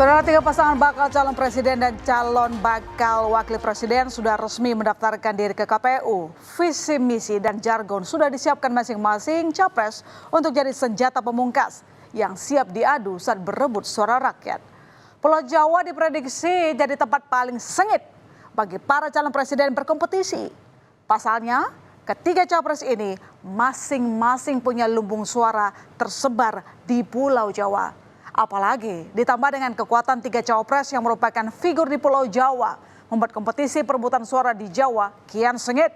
Saudara, tiga pasangan bakal calon presiden dan calon bakal wakil presiden sudah resmi mendaftarkan diri ke KPU. Visi misi dan jargon sudah disiapkan masing-masing capres untuk jadi senjata pemungkas yang siap diadu saat berebut suara rakyat. Pulau Jawa diprediksi jadi tempat paling sengit bagi para calon presiden berkompetisi. Pasalnya, ketiga capres ini masing-masing punya lumbung suara tersebar di Pulau Jawa. Apalagi ditambah dengan kekuatan tiga cawapres yang merupakan figur di Pulau Jawa, membuat kompetisi perebutan suara di Jawa kian sengit.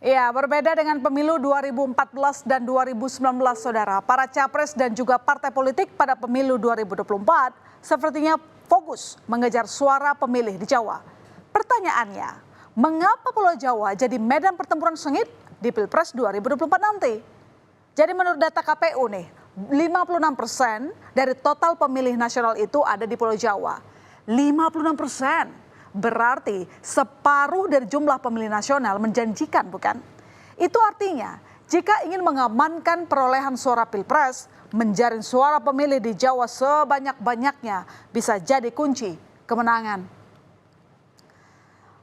Ya, berbeda dengan pemilu 2014 dan 2019, saudara, para capres dan juga partai politik pada pemilu 2024 sepertinya fokus mengejar suara pemilih di Jawa. Pertanyaannya, mengapa Pulau Jawa jadi medan pertempuran sengit di Pilpres 2024 nanti? Jadi menurut data KPU nih, 56% dari total pemilih nasional itu ada di Pulau Jawa. 56%. Berarti separuh dari jumlah pemilih nasional menjanjikan, bukan? Itu artinya jika ingin mengamankan perolehan suara Pilpres, menjaring suara pemilih di Jawa sebanyak-banyaknya bisa jadi kunci kemenangan.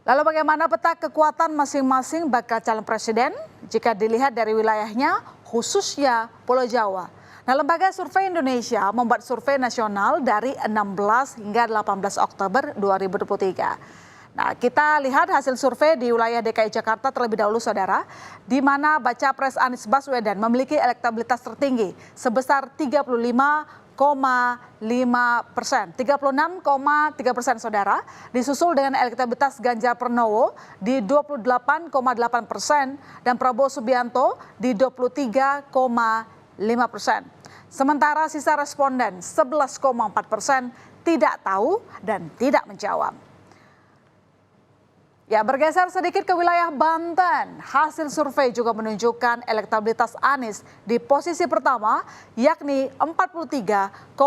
Lalu bagaimana peta kekuatan masing-masing bakal calon presiden jika dilihat dari wilayahnya, khususnya Pulau Jawa? Nah, Lembaga Survei Indonesia membuat survei nasional dari 16 hingga 18 Oktober 2023. Nah, kita lihat hasil survei di wilayah DKI Jakarta terlebih dahulu, saudara, di mana baca pres Anies Baswedan memiliki elektabilitas tertinggi sebesar 36,3%, saudara, disusul dengan elektabilitas Ganjar Pranowo di 28,8% dan Prabowo Subianto di 23,5%. Sementara sisa responden 11,4% tidak tahu dan tidak menjawab. Ya, bergeser sedikit ke wilayah Banten, hasil survei juga menunjukkan elektabilitas Anies di posisi pertama, yakni 43,9%.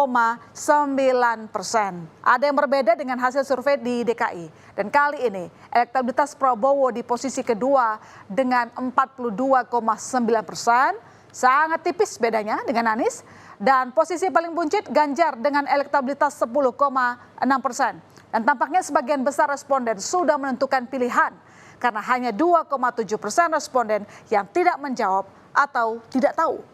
Ada yang berbeda dengan hasil survei di DKI. Dan kali ini elektabilitas Prabowo di posisi kedua dengan 42,9%. Sangat tipis bedanya dengan Anies. Dan posisi paling buncit Ganjar dengan elektabilitas 10,6%. Dan tampaknya sebagian besar responden sudah menentukan pilihan karena hanya 2,7% responden yang tidak menjawab atau tidak tahu.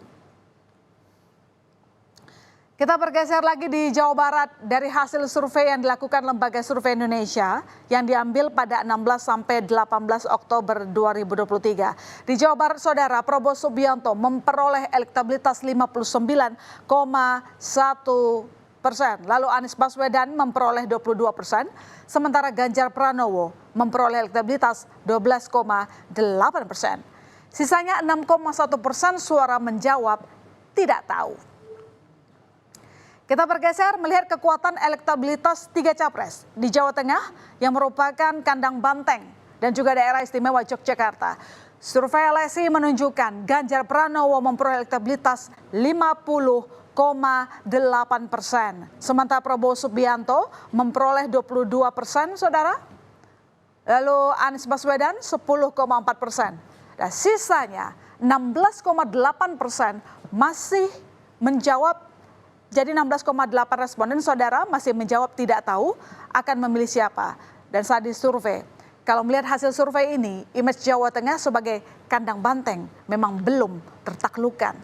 Kita bergeser lagi di Jawa Barat dari hasil survei yang dilakukan Lembaga Survei Indonesia yang diambil pada 16 sampai 18 Oktober 2023. Di Jawa Barat, saudara, Prabowo Subianto memperoleh elektabilitas 59,1%. Lalu Anies Baswedan memperoleh 22%, sementara Ganjar Pranowo memperoleh elektabilitas 12,8%. Sisanya 6,1% suara menjawab tidak tahu. Kita bergeser melihat kekuatan elektabilitas tiga capres di Jawa Tengah yang merupakan kandang banteng dan juga daerah istimewa Yogyakarta. Survei LSI menunjukkan Ganjar Pranowo memperoleh elektabilitas 50,8%. Sementara Prabowo Subianto memperoleh 22%, saudara. Lalu Anies Baswedan 10,4%. Dan sisanya 16,8% masih menjawab. Jadi 16,8 responden, saudara, masih menjawab tidak tahu akan memilih siapa. Dan saat disurvei, kalau melihat hasil survei ini, image Jawa Tengah sebagai kandang banteng memang belum tertaklukkan.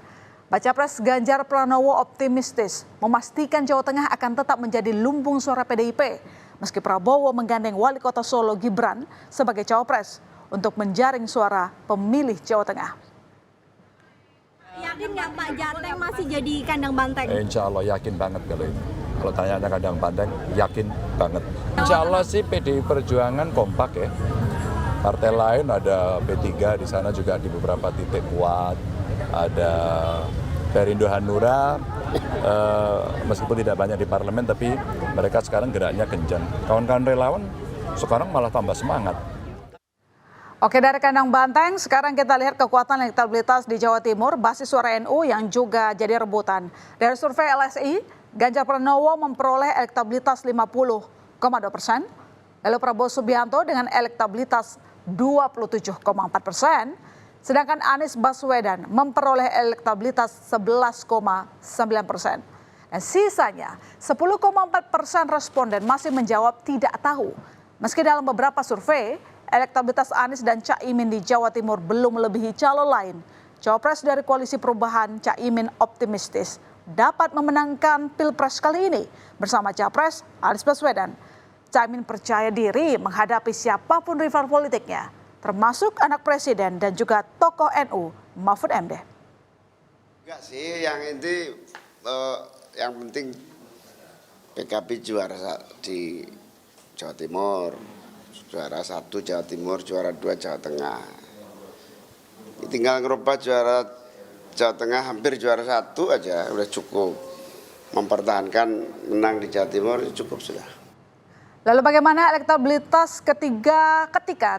Baca pres Ganjar Pranowo optimistis memastikan Jawa Tengah akan tetap menjadi lumbung suara PDIP. Meski Prabowo menggandeng Wali Kota Solo Gibran sebagai cawapres untuk menjaring suara pemilih Jawa Tengah. Yakin nggak Pak Jateng masih jadi kandang banteng? Insya Allah yakin banget kalau itu. Kalau tanya kandang banteng, yakin banget. Insya Allah sih PDI Perjuangan kompak ya. Partai lain ada P3 di sana juga di beberapa titik kuat. Ada Perindo Hanura, meskipun tidak banyak di parlemen, tapi mereka sekarang geraknya kencang. Kawan-kawan relawan sekarang malah tambah semangat. Oke, dari kandang banteng, sekarang kita lihat kekuatan elektabilitas di Jawa Timur, basis suara NU yang juga jadi rebutan. Dari survei LSI, Ganjar Pranowo memperoleh elektabilitas 50,2%, lalu Prabowo Subianto dengan elektabilitas 27,4%, sedangkan Anies Baswedan memperoleh elektabilitas 11,9%. Dan sisanya 10,4% responden masih menjawab tidak tahu. Meski dalam beberapa survei, elektabilitas Anies dan Caimin di Jawa Timur belum melebihi calon lain. Cawapres dari Koalisi Perubahan, Caimin optimistis dapat memenangkan Pilpres kali ini bersama Capres Anies Baswedan. Caimin percaya diri menghadapi siapapun rival politiknya, termasuk anak presiden dan juga tokoh NU Mahfud MD. Enggak sih, yang penting PKB juara di Jawa Timur, juara 1 Jawa Timur, juara 2 Jawa Tengah. Tinggal ngerubah juara Jawa Tengah hampir juara 1 aja udah cukup. Mempertahankan menang di Jawa Timur cukup sudah. Lalu bagaimana elektabilitas ketika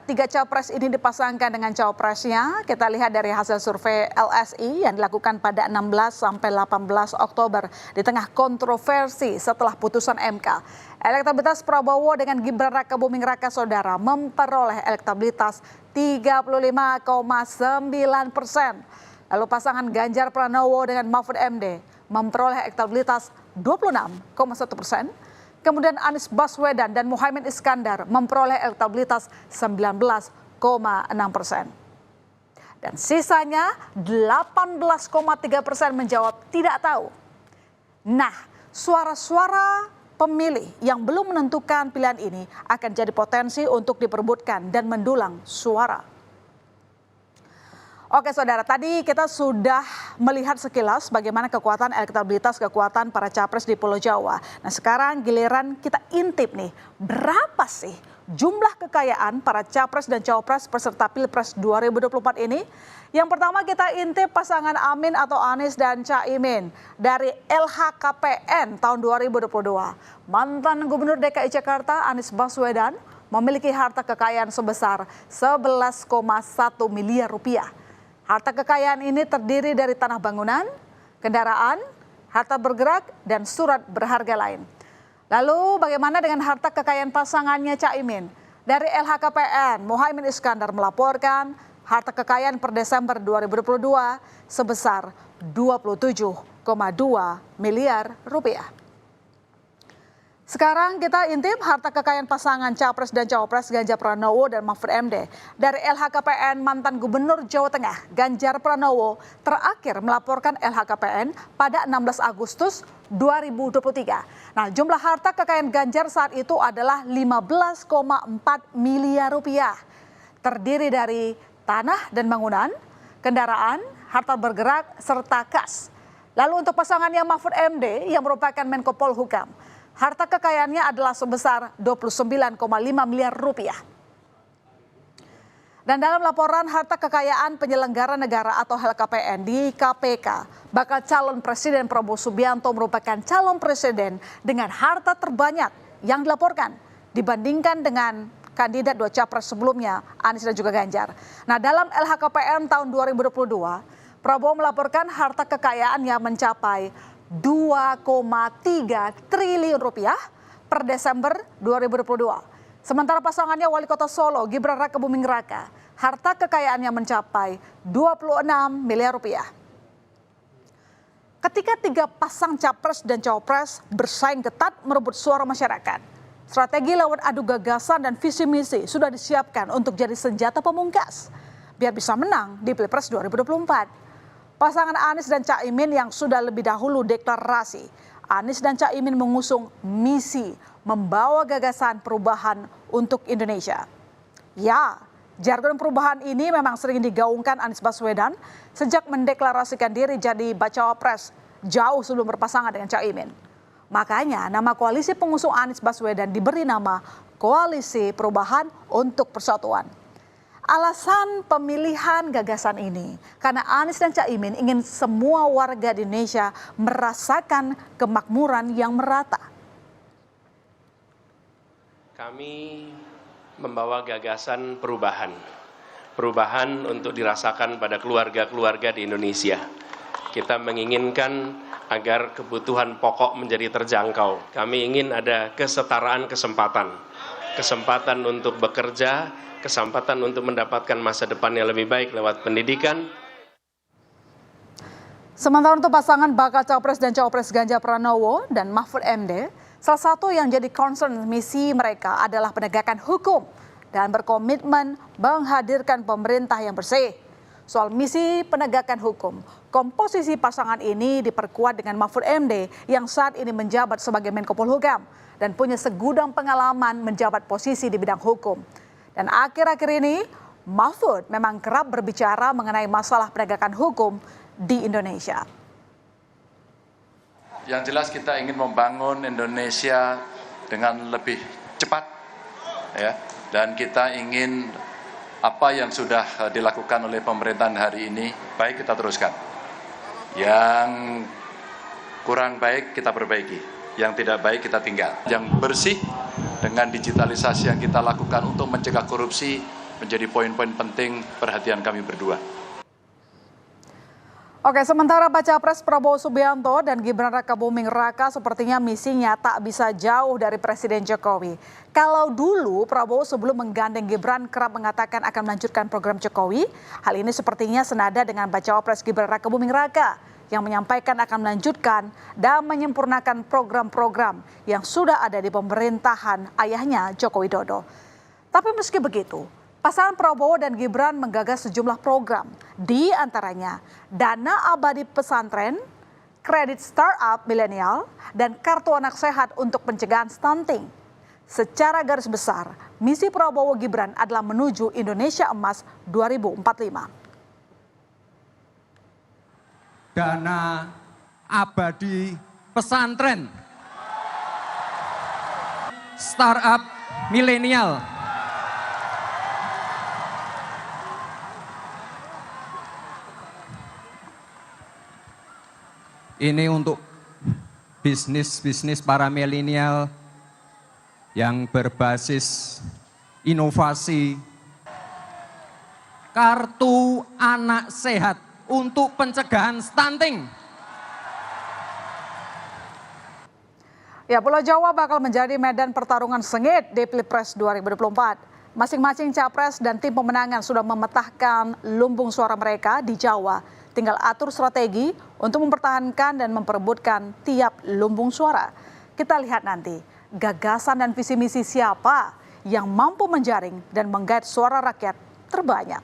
tiga capres ini dipasangkan dengan cawapresnya? Kita lihat dari hasil survei LSI yang dilakukan pada 16 sampai 18 Oktober di tengah kontroversi setelah putusan MK. Elektabilitas Prabowo dengan Gibran Rakabuming Raka saudara memperoleh elektabilitas 35,9%. Lalu pasangan Ganjar Pranowo dengan Mahfud MD memperoleh elektabilitas 26,1%. Kemudian Anies Baswedan dan Muhaimin Iskandar memperoleh elektabilitas 19,6%. Dan sisanya 18,3% menjawab tidak tahu. Nah, suara-suara pemilih yang belum menentukan pilihan ini akan jadi potensi untuk diperebutkan dan mendulang suara. Oke saudara, tadi kita sudah melihat sekilas bagaimana kekuatan kekuatan para capres di Pulau Jawa. Nah sekarang giliran kita intip nih, berapa sih jumlah kekayaan para capres dan cawapres peserta Pilpres 2024 ini? Yang pertama kita intip pasangan Amin atau Anies dan Caimin dari LHKPN tahun 2022. Mantan Gubernur DKI Jakarta Anies Baswedan memiliki harta kekayaan sebesar 11,1 miliar rupiah. Harta kekayaan ini terdiri dari tanah bangunan, kendaraan, harta bergerak, dan surat berharga lain. Lalu bagaimana dengan harta kekayaan pasangannya Caimin? Dari LHKPN, Muhaimin Iskandar melaporkan harta kekayaan per Desember 2022 sebesar 27,2 miliar rupiah. Sekarang kita intip harta kekayaan pasangan Capres dan Cawapres Ganjar Pranowo dan Mahfud MD. Dari LHKPN, mantan Gubernur Jawa Tengah Ganjar Pranowo terakhir melaporkan LHKPN pada 16 Agustus 2023. Nah, jumlah harta kekayaan Ganjar saat itu adalah 15,4 miliar rupiah. Terdiri dari tanah dan bangunan, kendaraan, harta bergerak, serta kas. Lalu untuk pasangannya Mahfud MD yang merupakan Menko Polhukam, harta kekayaannya adalah sebesar 29,5 miliar rupiah. Dan dalam laporan harta kekayaan penyelenggara negara atau LHKPN di KPK, bakal calon Presiden Prabowo Subianto merupakan calon presiden dengan harta terbanyak yang dilaporkan dibandingkan dengan kandidat 2 capres sebelumnya, Anies dan juga Ganjar. Nah, dalam LHKPN tahun 2022, Prabowo melaporkan harta kekayaannya mencapai 2,3 triliun rupiah per Desember 2022. Sementara pasangannya Wali Kota Solo, Gibran Rakabuming Raka, harta kekayaannya mencapai 26 miliar rupiah. Ketika 3 pasang capres dan cawapres bersaing ketat merebut suara masyarakat, strategi lawan adu gagasan dan visi misi sudah disiapkan untuk jadi senjata pemungkas biar bisa menang di Pilpres 2024. Pasangan Anies dan Caimin yang sudah lebih dahulu deklarasi, Anies dan Caimin mengusung misi membawa gagasan perubahan untuk Indonesia. Ya, jargon perubahan ini memang sering digaungkan Anies Baswedan sejak mendeklarasikan diri jadi bacawa pres jauh sebelum berpasangan dengan Caimin. Makanya nama koalisi pengusung Anies Baswedan diberi nama Koalisi Perubahan untuk Persatuan. Alasan pemilihan gagasan ini karena Anies dan Caimin ingin semua warga di Indonesia merasakan kemakmuran yang merata. Kami membawa gagasan perubahan. Perubahan untuk dirasakan pada keluarga-keluarga di Indonesia. Kita menginginkan agar kebutuhan pokok menjadi terjangkau. Kami ingin ada kesetaraan kesempatan. Kesempatan untuk bekerja, kesempatan untuk mendapatkan masa depan yang lebih baik lewat pendidikan. Sementara untuk pasangan bakal Cawapres dan Cawapres Ganjar Pranowo dan Mahfud MD, salah satu yang jadi concern misi mereka adalah penegakan hukum dan berkomitmen menghadirkan pemerintah yang bersih. Soal misi penegakan hukum, komposisi pasangan ini diperkuat dengan Mahfud MD yang saat ini menjabat sebagai Menko Polhukam dan punya segudang pengalaman menjabat posisi di bidang hukum. Dan akhir-akhir ini, Mahfud memang kerap berbicara mengenai masalah penegakan hukum di Indonesia. Yang jelas kita ingin membangun Indonesia dengan lebih cepat, ya, dan kita ingin apa yang sudah dilakukan oleh pemerintahan hari ini baik kita teruskan. Yang kurang baik kita perbaiki, yang tidak baik kita tinggal. Yang bersih dengan digitalisasi yang kita lakukan untuk mencegah korupsi menjadi poin-poin penting perhatian kami berdua. Oke, sementara Baca Pres Prabowo Subianto dan Gibran Rakabuming Raka sepertinya misinya tak bisa jauh dari Presiden Jokowi. Kalau dulu Prabowo sebelum menggandeng Gibran kerap mengatakan akan melanjutkan program Jokowi, hal ini sepertinya senada dengan Baca Pres Gibran Rakabuming Raka yang menyampaikan akan melanjutkan dan menyempurnakan program-program yang sudah ada di pemerintahan ayahnya Joko Widodo. Tapi meski begitu, pasangan Prabowo dan Gibran menggagas sejumlah program, di antaranya dana abadi pesantren, kredit startup milenial, dan kartu anak sehat untuk pencegahan stunting. Secara garis besar, misi Prabowo Gibran adalah menuju Indonesia Emas 2045. Dana abadi pesantren, startup milenial, ini untuk bisnis para milenial yang berbasis inovasi. Kartu anak sehat untuk pencegahan stunting. Ya, Pulau Jawa bakal menjadi medan pertarungan sengit di Pilpres 2024. Masing-masing capres dan tim pemenangan sudah memetahkan lumbung suara mereka di Jawa. Tinggal atur strategi untuk mempertahankan dan memperebutkan tiap lumbung suara. Kita lihat nanti gagasan dan visi misi siapa yang mampu menjaring dan menggait suara rakyat terbanyak.